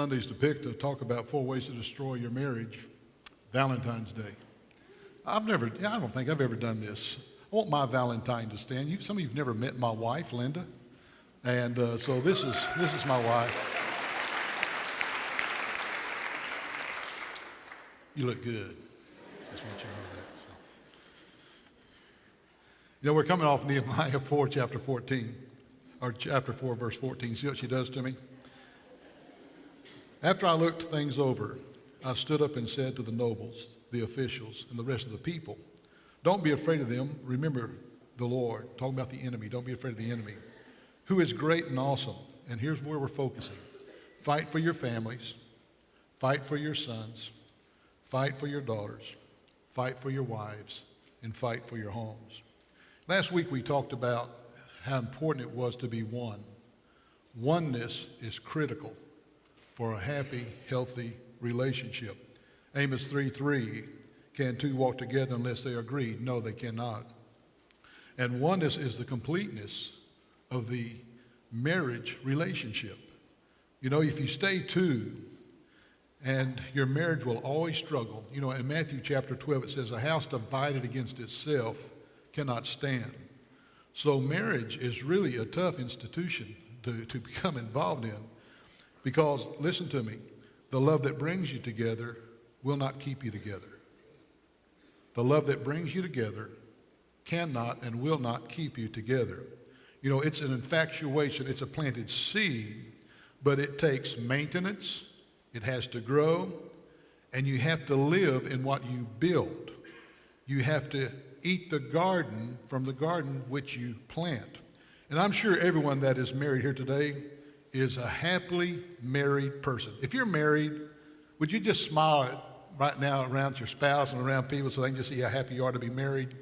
Sundays to pick to talk about 4 ways to destroy your marriage. Valentine's Day. I don't think I've ever done this. I want my Valentine to stand. Some of you have never met my wife, Linda. And so this is my wife. You look good. Just want you to know that. So. You know, we're coming off Nehemiah 4, chapter 14, or chapter 4, verse 14. See what she does to me? After I looked things over, I stood up and said to the nobles, the officials, and the rest of the people, don't be afraid of them. Remember the Lord. Talking about the enemy. Don't be afraid of the enemy, who is great and awesome. And here's where we're focusing. Fight for your families. Fight for your sons. Fight for your daughters. Fight for your wives. And fight for your homes. Last week we talked about how important it was to be one. Oneness is critical for a happy, healthy relationship. Amos 3:3, can two walk together unless they are agreed? No, they cannot. And oneness is the completeness of the marriage relationship. You know, if you stay two, and your marriage will always struggle. You know, in Matthew chapter 12, it says, a house divided against itself cannot stand. So marriage is really a tough institution to become involved in because, listen to me, the love that brings you together will not keep you together. The love that brings you together cannot and will not keep you together. You know, it's an infatuation, it's a planted seed, but it takes maintenance, it has to grow, and you have to live in what you build. You have to eat the garden from the garden which you plant. And I'm sure everyone that is married here today is a happily married person. If you're married, would you just smile right now around your spouse and around people so they can just see how happy you are to be married?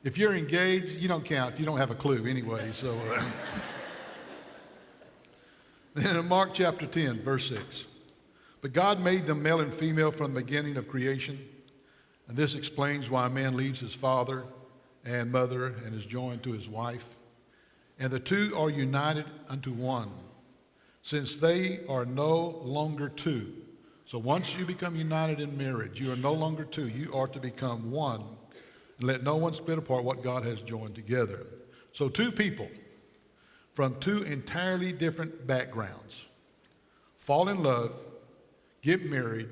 If you're engaged, you don't count. You don't have a clue anyway. So, Then in Mark chapter 10, verse 6, but God made them male and female from the beginning of creation. And this explains why a man leaves his father and mother and is joined to his wife. And the two are united unto one, since they are no longer two. So once you become united in marriage, you are no longer two. You are to become one. And let no one split apart what God has joined together. So two people from two entirely different backgrounds fall in love, get married,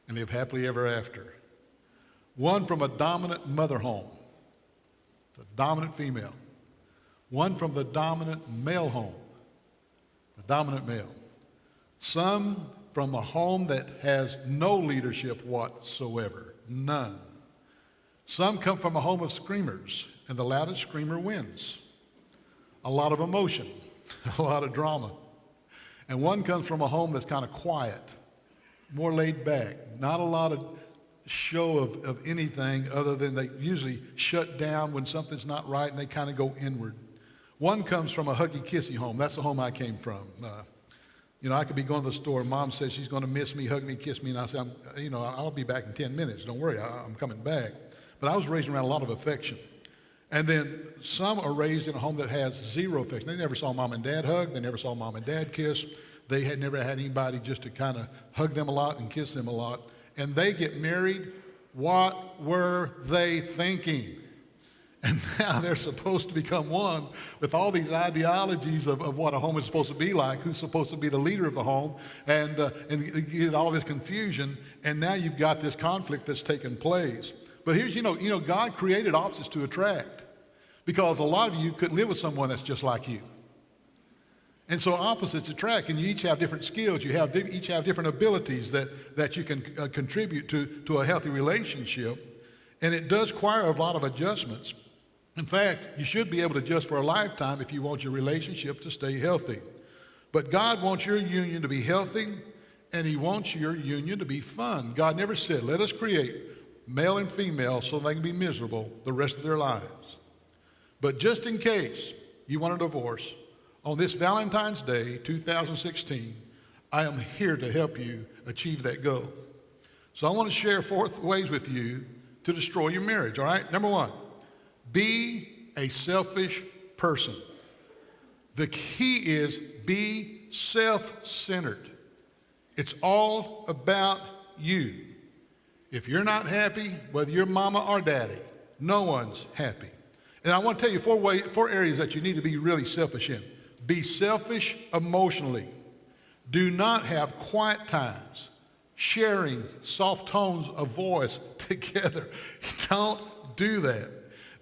and live happily ever after. One from a dominant mother home, the dominant female. One from the dominant male home, the dominant male. Some from a home that has no leadership whatsoever, none. Some come from a home of screamers, and the loudest screamer wins. A lot of emotion, a lot of drama. And one comes from a home that's kind of quiet, more laid back, not a lot of show of anything other than they usually shut down when something's not right and they kind of go inward. One comes from a huggy kissy home. That's the home I came from. You know, I could be going to the store. Mom says she's going to miss me, hug me, kiss me, and I say, I'll be back in 10 minutes. Don't worry, I'm coming back. But I was raised around a lot of affection. And then some are raised in a home that has zero affection. They never saw mom and dad hug. They never saw mom and dad kiss. They had never had anybody just to kind of hug them a lot and kiss them a lot. And they get married. What were they thinking? And now they're supposed to become one with all these ideologies of what a home is supposed to be like, who's supposed to be the leader of the home, and you get all this confusion, and now you've got this conflict that's taken place. But here's, God created opposites to attract, because a lot of you couldn't live with someone that's just like you. And so opposites attract, and you each have different skills. You each have different abilities that you can contribute to a healthy relationship. And it does require a lot of adjustments. In fact, you should be able to adjust for a lifetime if you want your relationship to stay healthy. But God wants your union to be healthy, and He wants your union to be fun. God never said, let us create male and female so they can be miserable the rest of their lives. But just in case you want a divorce, on this Valentine's Day, 2016, I am here to help you achieve that goal. So I want to share 4 ways with you to destroy your marriage, all right? Number 1, be a selfish person. The key is be self-centered. It's all about you. If you're not happy, whether you're mama or daddy, no one's happy. And I want to tell you four areas that you need to be really selfish in. Be selfish emotionally. Do not have quiet times, sharing soft tones of voice together. Don't do that.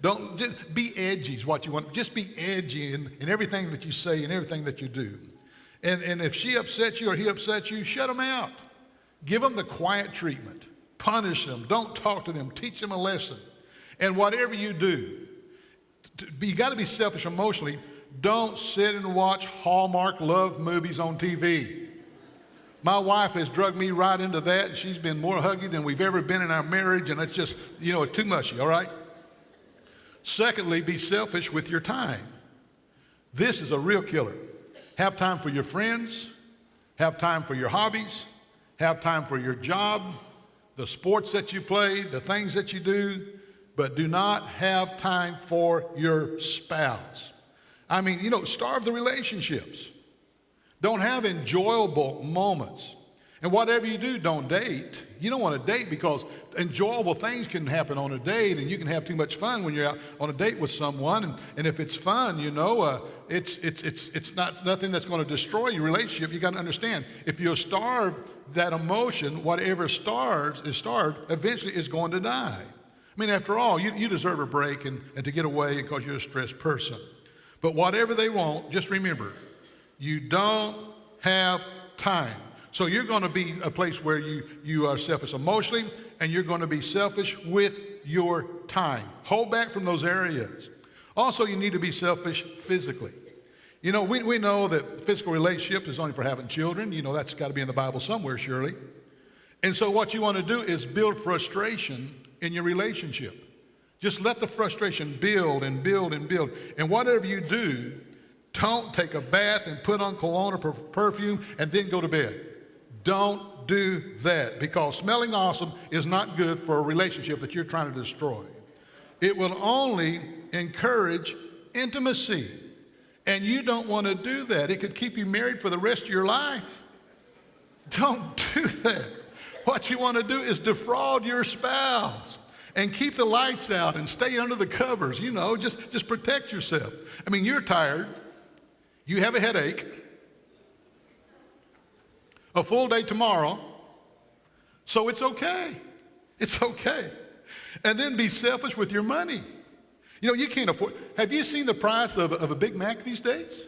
Don't just be edgy is what you want. Just be edgy in everything that you say and everything that you do. And if she upsets you or he upsets you, shut them out. Give them the quiet treatment. Punish them. Don't talk to them. Teach them a lesson. And whatever you do, you got to be selfish emotionally. Don't sit and watch Hallmark love movies on TV. My wife has drugged me right into that, and she's been more huggy than we've ever been in our marriage, and it's just, it's too mushy, all right? Secondly, be selfish with your time. This is a real killer. Have time for your friends. Have time for your hobbies. Have time for your job, the sports that you play, the things that you do, but do not have time for your spouse. I mean, starve the relationships. Don't have enjoyable moments. And whatever you do, don't date. You don't want to date because enjoyable things can happen on a date, and you can have too much fun when you're out on a date with someone. And if it's fun, it's not nothing that's going to destroy your relationship. You got to understand, if you starve that emotion, whatever is starved, eventually is going to die. I mean, after all, you deserve a break and to get away because you're a stressed person. But whatever they want, just remember, you don't have time. So you're going to be a place where you are selfish emotionally, and you're going to be selfish with your time. Hold back from those areas. Also, you need to be selfish physically. We know that physical relationship is only for having children. That's got to be in the Bible somewhere, surely. And so what you want to do is build frustration in your relationship. Just let the frustration build and build and build. And whatever you do, don't take a bath and put on cologne or perfume and then go to bed. Don't do that, because smelling awesome is not good for a relationship that you're trying to destroy. It will only encourage intimacy, and you don't want to do that. It could keep you married for the rest of your life. Don't do that. What you want to do is defraud your spouse and keep the lights out and stay under the covers. Just protect yourself. I mean, you're tired. You have a headache. A full day tomorrow, so it's okay. It's okay. And then be selfish with your money. You can't afford. Have you seen the price of a Big Mac these days?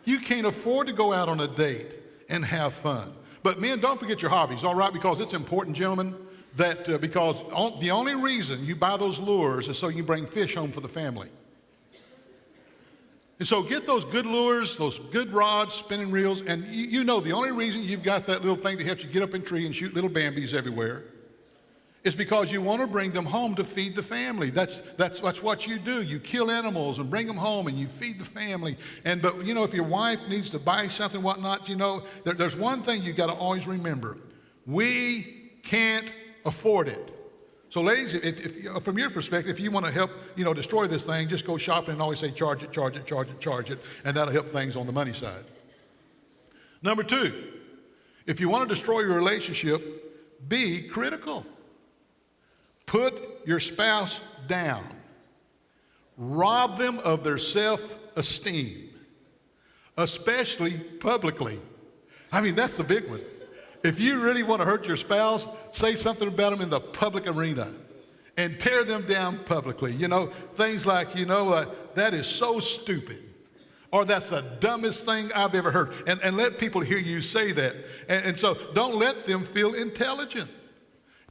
You can't afford to go out on a date and have fun. But men, don't forget your hobbies, all right? Because it's important, gentlemen, that because the only reason you buy those lures is so you can bring fish home for the family. And so get those good lures, those good rods, spinning reels, and the only reason you've got that little thing that helps you get up in a tree and shoot little Bambis everywhere is because you want to bring them home to feed the family. That's what you do. You kill animals and bring them home and you feed the family. But if your wife needs to buy something, whatnot, there's one thing you got to always remember. We can't afford it. So ladies, if from your perspective, if you want to help, destroy this thing, just go shopping and always say, charge it, charge it, charge it, charge it, and that'll help things on the money side. Number two, if you want to destroy your relationship, be critical. Put your spouse down. Rob them of their self-esteem, especially publicly. I mean, that's the big one. If you really want to hurt your spouse, say something about them in the public arena and tear them down publicly. Things like, that is so stupid, or that's the dumbest thing I've ever heard. And let people hear you say that. And so don't let them feel intelligent,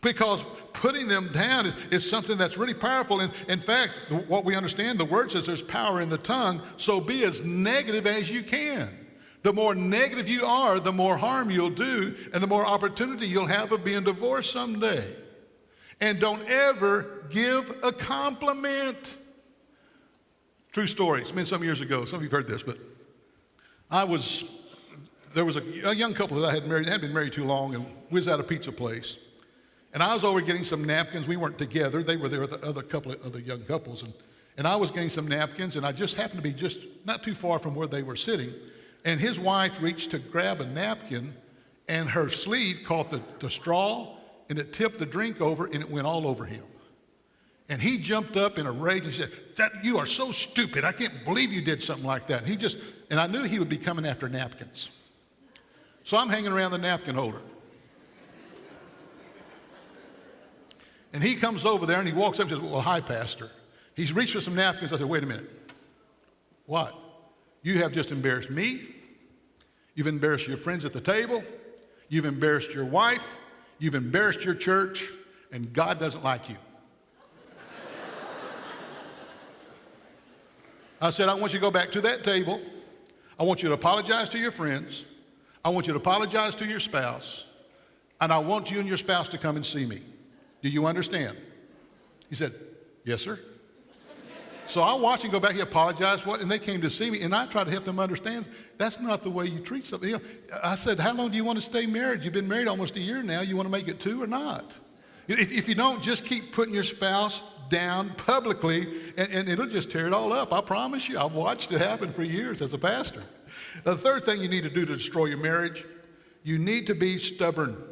because putting them down is something that's really powerful. And in fact, what we understand, the word says there's power in the tongue, so be as negative as you can. The more negative you are, the more harm you'll do, and the more opportunity you'll have of being divorced someday. And don't ever give a compliment. True story. It's been some years ago. Some of you have heard this, but there was a young couple that I had married. They hadn't been married too long, and we was at a pizza place. And I was over getting some napkins. We weren't together. They were there with other young couples. And I was getting some napkins, and I just happened to be just not too far from where they were sitting. and his wife reached to grab a napkin, and her sleeve caught the straw, and it tipped the drink over, and it went all over him. And he jumped up in a rage and said, "You are so stupid. I can't believe you did something like that." And I knew he would be coming after napkins. So I'm hanging around the napkin holder. And he comes over there and he walks up and says, "Well, hi, Pastor." He's reached for some napkins. I said, "Wait a minute. What? You have just embarrassed me. You've embarrassed your friends at the table. You've embarrassed your wife. You've embarrassed your church, and God doesn't like you." I said, "I want you to go back to that table. I want you to apologize to your friends. I want you to apologize to your spouse. And I want you and your spouse to come and see me. Do you understand?" He said, "Yes, sir." So I watched him go back. He apologized, and they came to see me, and I tried to help them understand that's not the way you treat somebody. I said, "How long do you want to stay married? You've been married almost a year now. You want to make it 2 or not? If you don't, just keep putting your spouse down publicly, and it'll just tear it all up. I promise you. I've watched it happen for years as a pastor." The third thing you need to do to destroy your marriage, you need to be stubborn.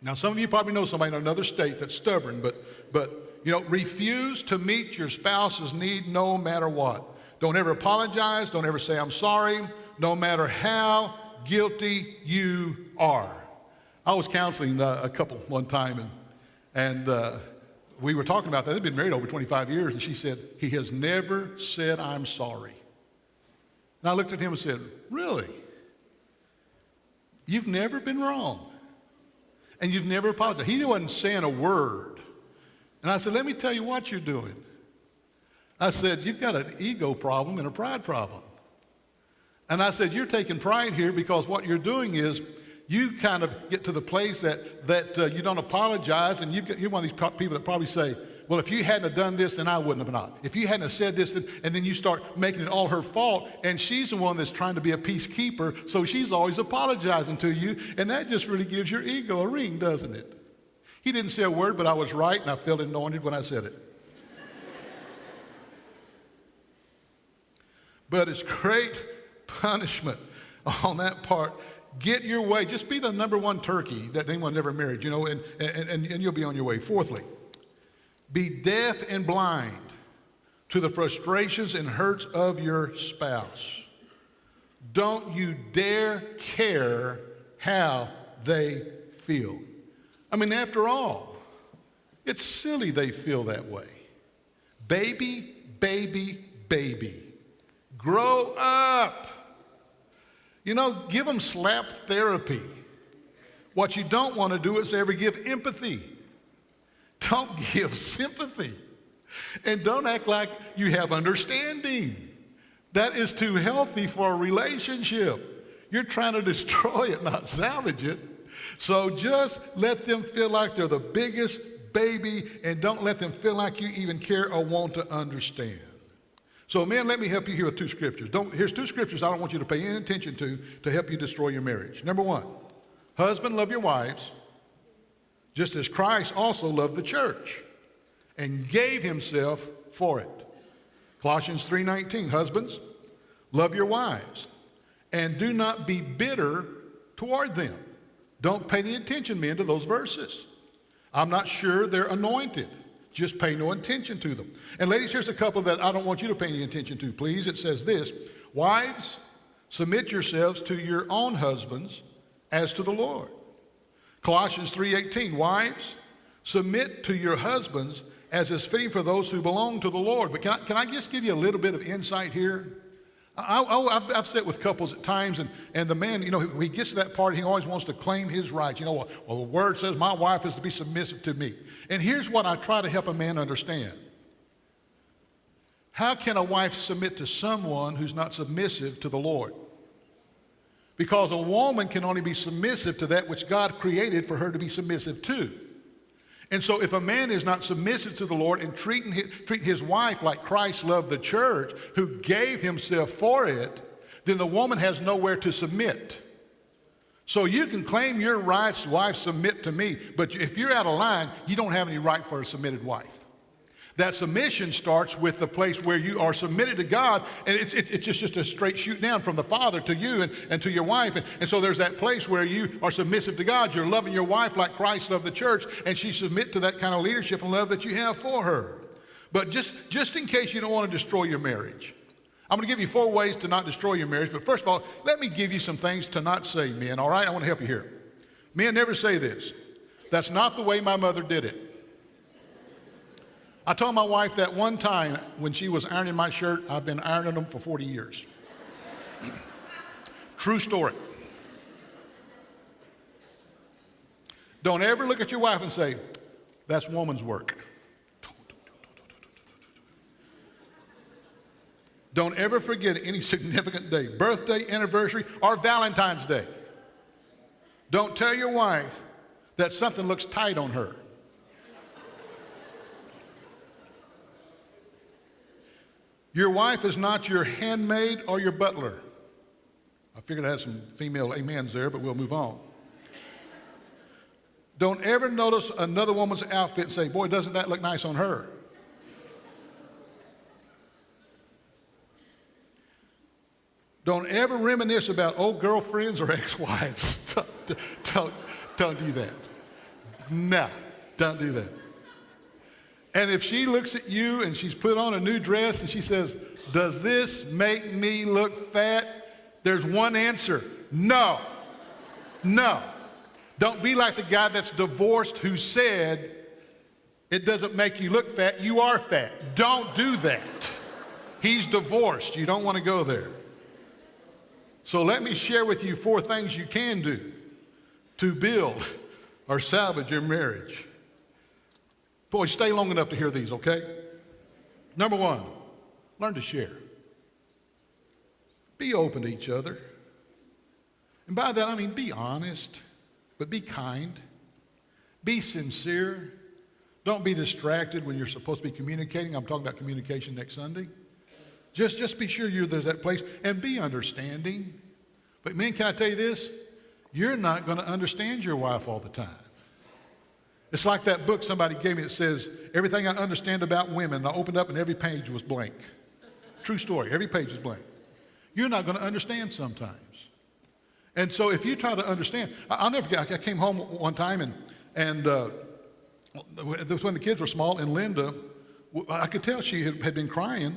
Now, some of you probably know somebody in another state that's stubborn, but refuse to meet your spouse's need no matter what. Don't ever apologize. Don't ever say, "I'm sorry," no matter how guilty you are. I was counseling a couple one time, and we were talking about that. They've been married over 25 years, and she said, "He has never said I'm sorry." And I looked at him and said, "Really? You've never been wrong, and you've never apologized." He wasn't saying a word. And I said, "Let me tell you what you're doing." I said, "You've got an ego problem and a pride problem." And I said, "You're taking pride here because what you're doing is you kind of get to the place that you don't apologize, and you're one of these people that probably say, 'Well, if you hadn't have done this, then I wouldn't have not. If you hadn't have said this,' and then you start making it all her fault, and she's the one that's trying to be a peacekeeper, so she's always apologizing to you, and that just really gives your ego a ring, doesn't it?" He didn't say a word, but I was right, and I felt anointed when I said it. But it's great punishment on that part. Get your way. Just be the number one turkey that anyone ever married, and you'll be on your way. Fourthly, be deaf and blind to the frustrations and hurts of your spouse. Don't you dare care how they feel. I mean, after all, it's silly they feel that way. Baby, baby, baby. Grow up. Give them slap therapy. What you don't want to do is ever give empathy. Don't give sympathy. And don't act like you have understanding. That is too healthy for a relationship. You're trying to destroy it, not salvage it. So just let them feel like they're the biggest baby, and don't let them feel like you even care or want to understand. So, men, let me help you here with 2 scriptures. Here's 2 scriptures I don't want you to pay any attention to help you destroy your marriage. Number 1, husband, love your wives, just as Christ also loved the church and gave himself for it. Colossians 3:19, husbands, love your wives and do not be bitter toward them. Don't pay any attention, men, to those verses. I'm not sure they're anointed. Just pay no attention to them. And ladies, here's a couple that I don't want you to pay any attention to, please. It says this: wives, submit yourselves to your own husbands as to the Lord. Colossians 3:18, wives, submit to your husbands as is fitting for those who belong to the Lord. But can I just give you a little bit of insight here? I've sat with couples at times, and the man, he gets to that part, he always wants to claim his rights. Well, the word says my wife is to be submissive to me. And here's what I try to help a man understand. How can a wife submit to someone who's not submissive to the Lord? Because a woman can only be submissive to that which God created for her to be submissive to. And so if a man is not submissive to the Lord and treating his wife like Christ loved the church, who gave himself for it, then the woman has nowhere to submit. So you can claim your rights, wife, submit to me, but if you're out of line, you don't have any right for a submitted wife. That submission starts with the place where you are submitted to God, and it's just a straight shoot down from the Father to you and to your wife. And so there's that place where you are submissive to God. You're loving your wife like Christ loved the church, and she submit to that kind of leadership and love that you have for her. But just in case you don't want to destroy your marriage, I'm going to give you 4 ways to not destroy your marriage. But first of all, let me give you some things to not say, men, all right? I want to help you here. Men, never say this. That's not the way my mother did it. I told my wife that one time when she was ironing my shirt. I've been ironing them for 40 years. True story. Don't ever look at your wife and say, that's woman's work. Don't ever forget any significant day, birthday, anniversary, or Valentine's Day. Don't tell your wife that something looks tight on her. Your wife is not your handmaid or your butler. I figured I had some female amens there, but we'll move on. Don't ever notice another woman's outfit and say, boy, doesn't that look nice on her? Don't ever reminisce about old girlfriends or ex-wives. Don't do that. No, don't do that. And if she looks at you and she's put on a new dress and she says, does this make me look fat? There's one answer, no, no. Don't be like the guy that's divorced who said, it doesn't make you look fat, you are fat. Don't do that. He's divorced, you don't want to go there. So let me share with you 4 things you can do to build or salvage your marriage. Boy, stay long enough to hear these, okay? Number 1, learn to share. Be open to each other. And by that, I mean be honest, but be kind. Be sincere. Don't be distracted when you're supposed to be communicating. I'm talking about communication next Sunday. Just be sure there's that place, and be understanding. But men, can I tell you this? You're not going to understand your wife all the time. It's like that book somebody gave me that says, everything I understand about women. I opened up and every page was blank. True story, every page is blank. You're not going to understand sometimes. And so if you try to understand, I'll never forget, I came home one time and this was when the kids were small, and Linda, I could tell she had been crying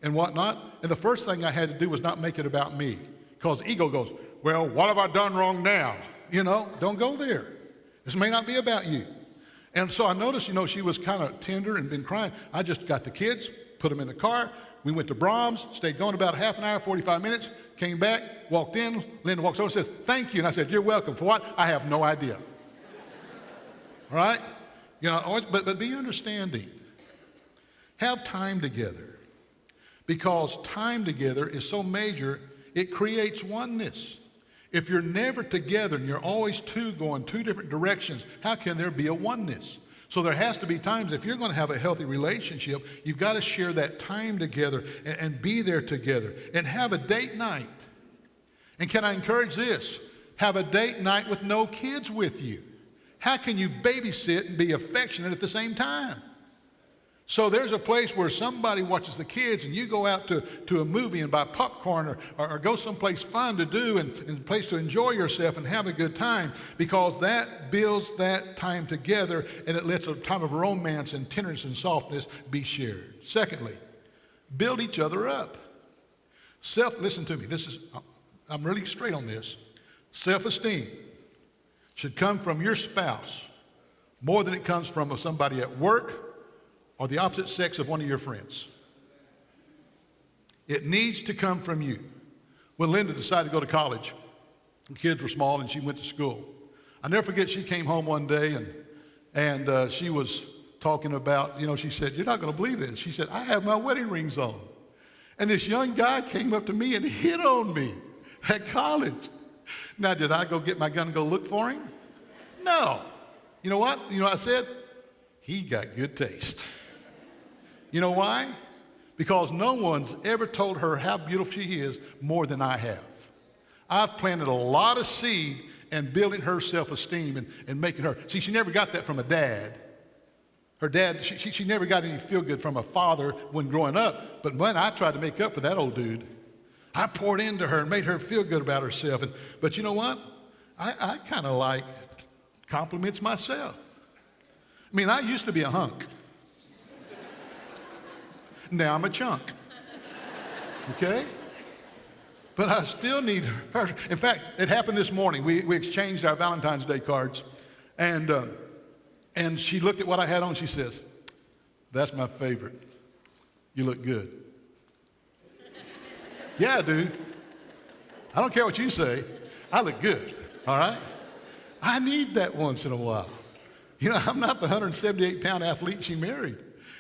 and whatnot. And the first thing I had to do was not make it about me, because ego goes, well, what have I done wrong now? You know, don't go there. This may not be about you. And so I noticed, she was kind of tender and been crying. I just got the kids, put them in the car. We went to Brahms, stayed gone about half an hour, 45 minutes, came back, walked in. Linda walks over and says, thank you. And I said, you're welcome. For what? I have no idea. All right? But be understanding. Have time together. Because time together is so major, it creates oneness. If you're never together and you're always two going 2 different directions, how can there be a oneness? So there has to be times, if you're going to have a healthy relationship, you've got to share that time together and be there together and have a date night. And can I encourage this? Have a date night with no kids with you. How can you babysit and be affectionate at the same time? So there's a place where somebody watches the kids and you go out to a movie and buy popcorn or go someplace fun to do and a place to enjoy yourself and have a good time, because that builds that time together and it lets a time of romance and tenderness and softness be shared. Secondly, build each other up. Listen to me, I'm really straight on this. Self-esteem should come from your spouse more than it comes from somebody at work or the opposite sex of one of your friends. It needs to come from you. When Linda decided to go to college, the kids were small and she went to school. I never forget, she came home one day and she was talking about, she said, you're not going to believe this. She said, I have my wedding rings on. And this young guy came up to me and hit on me at college. Now, did I go get my gun and go look for him? No. You know what? You know what I said? He got good taste. You know why? Because no one's ever told her how beautiful she is more than I have. I've planted a lot of seed in building her self-esteem and making her. See, she never got that from a dad. Her dad, she never got any feel good from a father when growing up, but when I tried to make up for that old dude, I poured into her and made her feel good about herself. But you know what? I kind of like compliments myself. I mean, I used to be a hunk. Now I'm a chunk. Okay? But I still need her. In fact, it happened this morning. We exchanged our Valentine's Day cards, and she looked at what I had on. She says, "That's my favorite. You look good." Yeah, dude. I don't care what you say. I look good, all right? I need that once in a while. You know, I'm not the 178-pound athlete she married.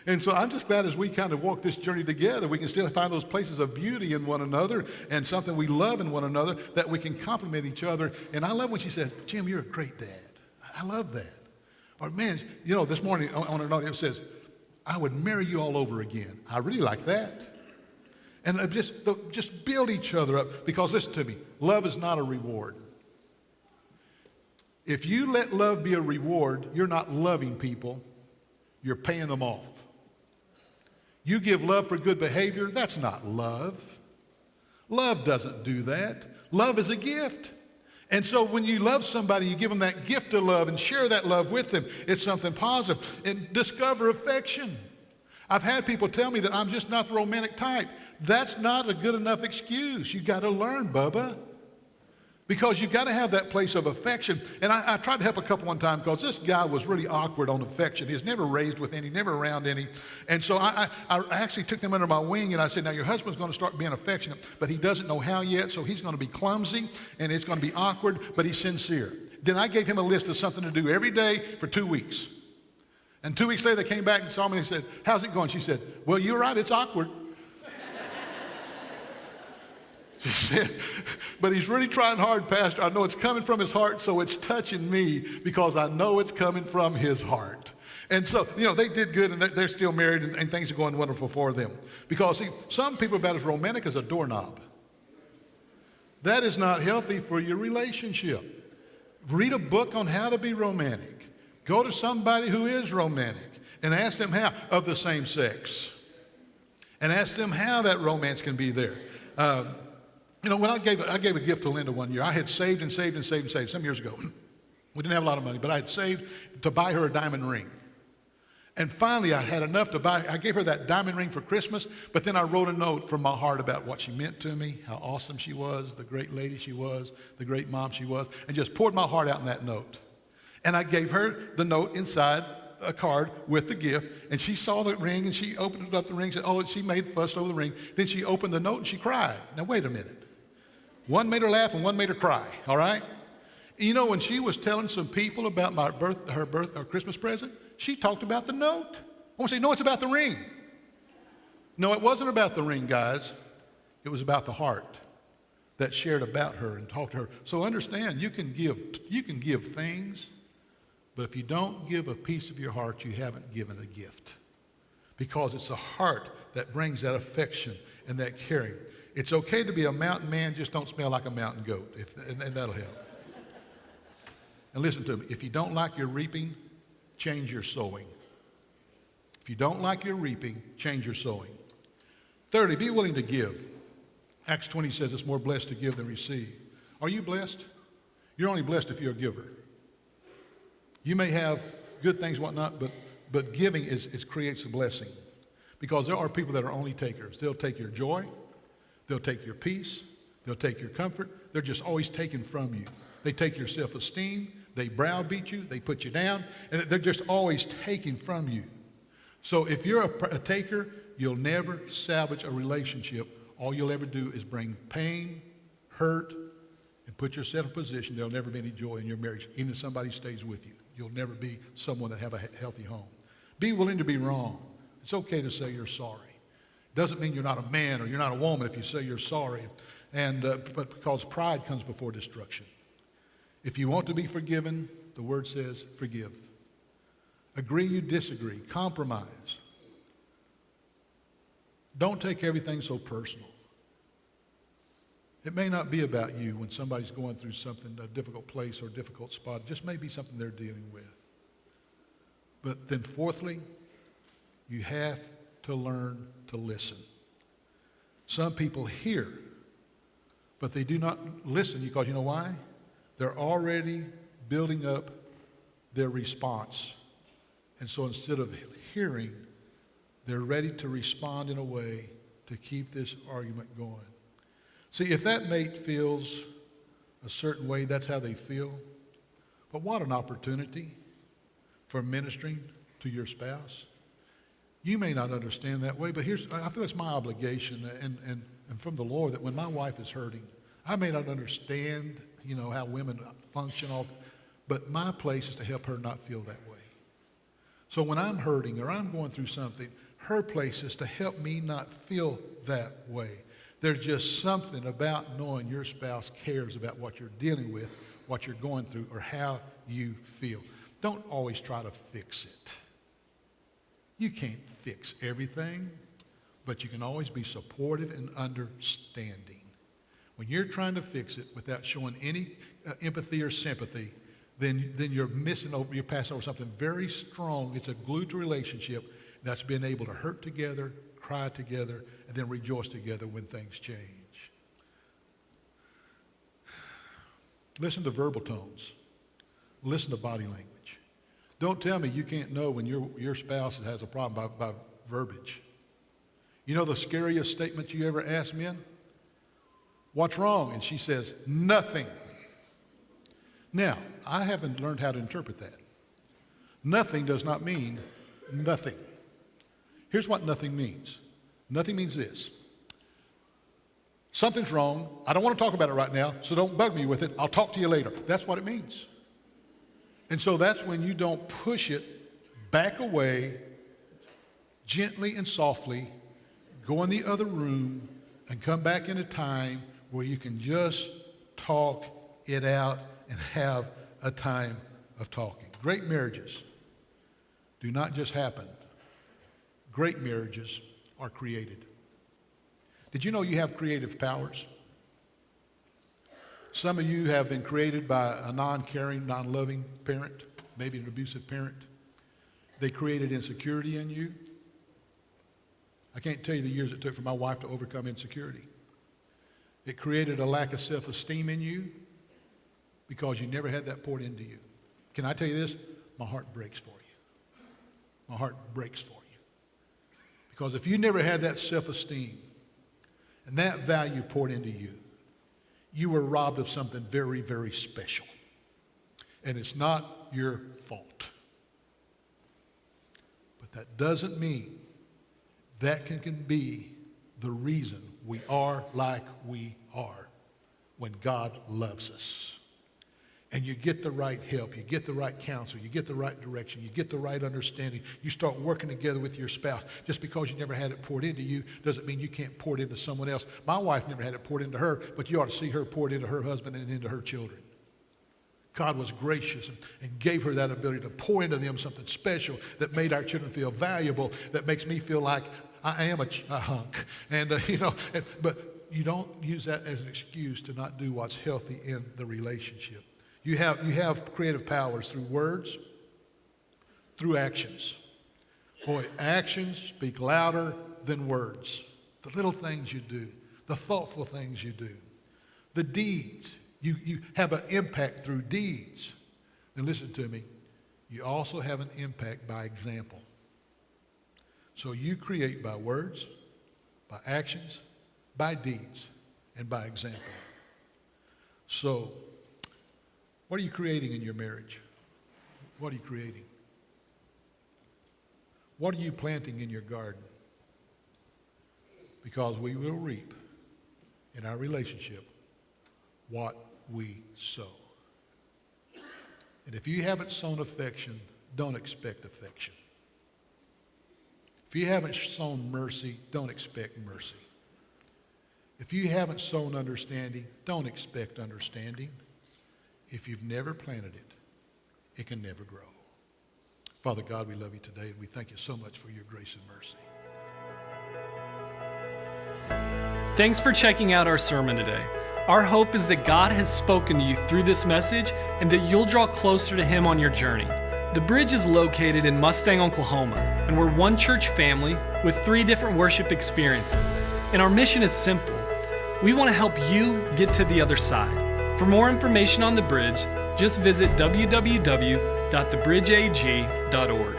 And so I'm just glad as we kind of walk this journey together, we can still find those places of beauty in one another and something we love in one another that we can compliment each other. And I love when she says, "Jim, you're a great dad." I love that. Or, man, you know, this morning on her note, it says, "I would marry you all over again." I really like that. And just build each other up, because listen to me, love is not a reward. If you let love be a reward, you're not loving people, you're paying them off. You give love for good behavior, that's not love. Love doesn't do that. Love is a gift. And so when you love somebody, you give them that gift of love and share that love with them. It's something positive. And discover affection. I've had people tell me that I'm just not the romantic type. That's not a good enough excuse. You got to learn, Bubba. Because you've got to have that place of affection. And I tried to help a couple one time because this guy was really awkward on affection. He was never raised with any, never around any. And so I actually took them under my wing and I said, "Now your husband's going to start being affectionate, but he doesn't know how yet, so he's going to be clumsy and it's going to be awkward, but he's sincere." Then I gave him a list of something to do every day for 2 weeks. And 2 weeks later, they came back and saw me and they said, "How's it going?" She said, "Well, you're right, it's awkward." She said, "But he's really trying hard, Pastor. I know it's coming from his heart, so it's touching me because I know it's coming from his heart." And so, you know, they did good, and they're still married, and things are going wonderful for them. Because, see, some people are about as romantic as a doorknob. That is not healthy for your relationship. Read a book on how to be romantic. Go to somebody who is romantic and ask them how, of the same sex. And ask them how that romance can be there. You know, when I gave a gift to Linda one year, I had saved and saved and saved and saved some years ago. We didn't have a lot of money, but I had saved to buy her a diamond ring. And finally, I had enough to buy, I gave her that diamond ring for Christmas, but then I wrote a note from my heart about what she meant to me, how awesome she was, the great lady she was, the great mom she was, and just poured my heart out in that note. And I gave her the note inside a card with the gift, and she saw the ring, and she opened up the ring, and said, "Oh," she made fuss over the ring. Then she opened the note, and she cried. Now, wait a minute. One made her laugh, and one made her cry, all right? You know, when she was telling some people about her Christmas present, she talked about the note. I want to say, "No, it's about the ring." No, it wasn't about the ring, guys. It was about the heart that shared about her and talked to her. So understand, you can give things, but if you don't give a piece of your heart, you haven't given a gift. Because it's the heart that brings that affection and that caring. It's okay to be a mountain man, just don't smell like a mountain goat, and that'll help. And listen to me, if you don't like your reaping, change your sowing. If you don't like your reaping, change your sowing. Thirdly, be willing to give. Acts 20 says it's more blessed to give than receive. Are you blessed? You're only blessed if you're a giver. You may have good things, whatnot, but giving creates a blessing. Because there are people that are only takers. They'll take your joy. They'll take your peace. They'll take your comfort. They're just always taking from you. They take your self-esteem. They browbeat you. They put you down. And they're just always taking from you. So if you're a taker, you'll never salvage a relationship. All you'll ever do is bring pain, hurt, and put yourself in a position there'll never be any joy in your marriage, even if somebody stays with you. You'll never be someone that have a healthy home. Be willing to be wrong. It's okay to say you're sorry. Doesn't mean you're not a man or you're not a woman if you say you're sorry, but because pride comes before destruction. If you want to be forgiven, the word says forgive. Agree you disagree. Compromise. Don't take everything so personal. It may not be about you when somebody's going through something, a difficult place or a difficult spot. It just may be something they're dealing with. But then fourthly, you have to learn to listen. Some people hear, but they do not listen because you know why? They're already building up their response. And so instead of hearing, they're ready to respond in a way to keep this argument going. See, if that mate feels a certain way, that's how they feel. But what an opportunity for ministering to your spouse. You may not understand that way, but I feel it's my obligation and from the Lord that when my wife is hurting, I may not understand, how women function, but my place is to help her not feel that way. So when I'm hurting or I'm going through something, her place is to help me not feel that way. There's just something about knowing your spouse cares about what you're dealing with, what you're going through, or how you feel. Don't always try to fix it. You can't fix everything, but you can always be supportive and understanding. When you're trying to fix it without showing any empathy or sympathy, then you're passing over something very strong. It's a glue to relationship that's been able to hurt together, cry together, and then rejoice together when things change. Listen to verbal tones. Listen to body language. Don't tell me you can't know when your spouse has a problem by verbiage. You know the scariest statement you ever asked men? What's wrong? And she says, nothing. Now, I haven't learned how to interpret that. Nothing does not mean nothing. Here's what nothing means. Nothing means this. Something's wrong. I don't want to talk about it right now, so don't bug me with it. I'll talk to you later. That's what it means. And so that's when you don't push it, back away, gently and softly, go in the other room, and come back in a time where you can just talk it out and have a time of talking. Great marriages do not just happen. Great marriages are created. Did you know you have creative powers? Some of you have been created by a non-caring, non-loving parent, maybe an abusive parent. They created insecurity in you. I can't tell you the years it took for my wife to overcome insecurity. It created a lack of self-esteem in you because you never had that poured into you. Can I tell you this? My heart breaks for you. My heart breaks for you. Because if you never had that self-esteem and that value poured into you, you were robbed of something very, very special. And it's not your fault. But that doesn't mean that can be the reason we are like we are when God loves us. And you get the right help, you get the right counsel, you get the right direction, you get the right understanding. You start working together with your spouse. Just because you never had it poured into you doesn't mean you can't pour it into someone else. My wife never had it poured into her, but you ought to see her poured into her husband and into her children. God was gracious and gave her that ability to pour into them something special that made our children feel valuable, that makes me feel like I am a hunk. But you don't use that as an excuse to not do what's healthy in the relationship. You have creative powers through words, through actions. Boy, actions speak louder than words. The little things you do, the thoughtful things you do, the deeds. You have an impact through deeds. And listen to me, you also have an impact by example. So you create by words, by actions, by deeds, and by example. So, what are you creating in your marriage? What are you creating? What are you planting in your garden? Because we will reap in our relationship what we sow. And if you haven't sown affection, don't expect affection. If you haven't sown mercy, don't expect mercy. If you haven't sown understanding, don't expect understanding. If you've never planted it, it can never grow. Father God, we love you today, and we thank you so much for your grace and mercy. Thanks for checking out our sermon today. Our hope is that God has spoken to you through this message and that you'll draw closer to Him on your journey. The Bridge is located in Mustang, Oklahoma, and we're one church family with 3 different worship experiences. And our mission is simple. We want to help you get to the other side. For more information on The Bridge, just visit www.thebridgeag.org.